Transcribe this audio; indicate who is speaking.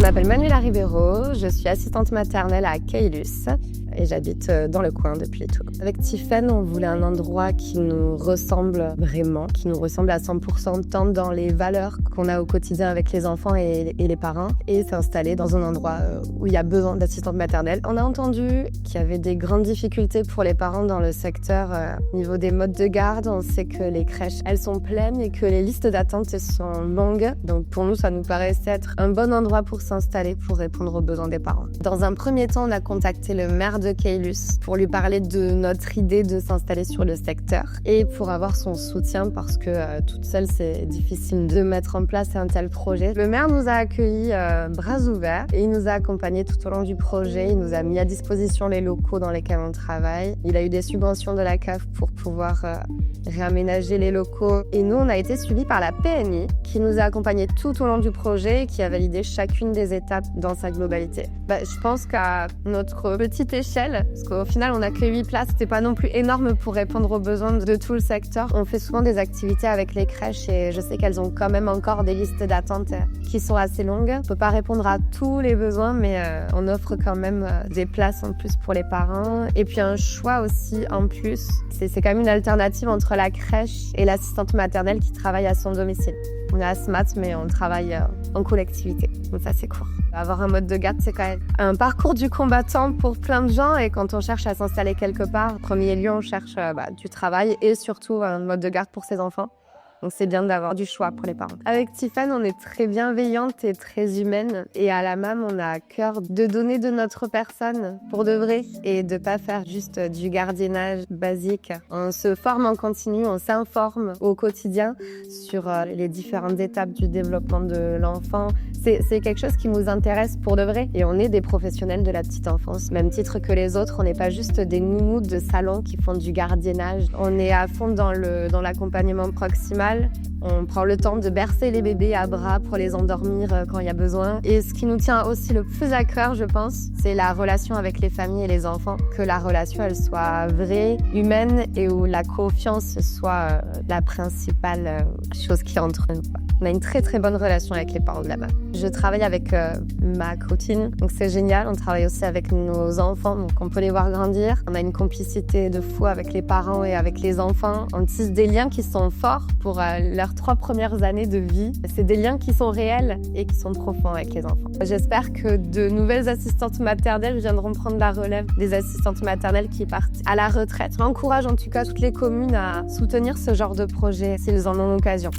Speaker 1: m'appelle Manuela Ribeiro, je suis assistante maternelle à Caylus et j'habite dans le coin depuis tout. Avec Tiffen, on voulait un endroit qui nous ressemble vraiment, qui nous ressemble à 100%, tant dans les valeurs qu'on a au quotidien avec les enfants et les parents, et s'installer dans un endroit où il y a besoin d'assistantes maternelles. On a entendu qu'il y avait des grandes difficultés pour les parents dans le secteur au niveau des modes de garde. On sait que les crèches, elles sont pleines et que les listes d'attente sont longues. Donc pour nous, ça nous paraissait être un bon endroit pour s'installer, pour répondre aux besoins des parents. Dans un premier temps, on a contacté le maire de Caylus pour lui parler de notre idée de s'installer sur le secteur et pour avoir son soutien parce que toute seule, c'est difficile de mettre en place un tel projet. Le maire nous a accueillis bras ouverts et il nous a accompagnés tout au long du projet. Il nous a mis à disposition les locaux dans lesquels on travaille. Il a eu des subventions de la CAF pour pouvoir réaménager les locaux. Et nous, on a été suivis par la PNI qui nous a accompagnés tout au long du projet et qui a validé chacune des étapes dans sa globalité. Je pense qu'à notre petite échelle, parce qu'au final, on n'a que 8 places, c'était pas non plus énorme pour répondre aux besoins de tout le secteur. On fait souvent des activités avec les crèches et je sais qu'elles ont quand même encore des listes d'attente qui sont assez longues. On peut pas répondre à tous les besoins, mais on offre quand même des places en plus pour les parents. Et puis un choix aussi en plus. C'est quand même une alternative entre la crèche et l'assistante maternelle qui travaille à son domicile. On est à SMAT, mais on travaille en collectivité. Donc ça, c'est cool. Avoir un mode de garde, c'est quand même un parcours du combattant pour plein de gens. Et quand on cherche à s'installer quelque part, en premier lieu, on cherche du travail et surtout un mode de garde pour ses enfants. Donc c'est bien d'avoir du choix pour les parents. Avec Tiffen, on est très bienveillante et très humaine. Et à la MAM, on a à cœur de donner de notre personne pour de vrai et de pas faire juste du gardiennage basique. On se forme en continu, on s'informe au quotidien sur les différentes étapes du développement de l'enfant. C'est quelque chose qui nous intéresse pour de vrai. Et on est des professionnels de la petite enfance. Même titre que les autres, on n'est pas juste des nounous de salon qui font du gardiennage. On est à fond dans l'accompagnement proximal. On prend le temps de bercer les bébés à bras pour les endormir quand il y a besoin. Et ce qui nous tient aussi le plus à cœur, je pense, c'est la relation avec les familles et les enfants. Que la relation, elle soit vraie, humaine et où la confiance soit la principale chose qui est entre nous. On a une très très bonne relation avec les parents de là-bas. Je travaille avec ma copine, donc c'est génial. On travaille aussi avec nos enfants, donc on peut les voir grandir. On a une complicité de fou avec les parents et avec les enfants. On tisse des liens qui sont forts pour leurs 3 premières années de vie. C'est des liens qui sont réels et qui sont profonds avec les enfants. J'espère que de nouvelles assistantes maternelles viendront prendre la relève des assistantes maternelles qui partent à la retraite. J'encourage en tout cas toutes les communes à soutenir ce genre de projet s'ils en ont l'occasion.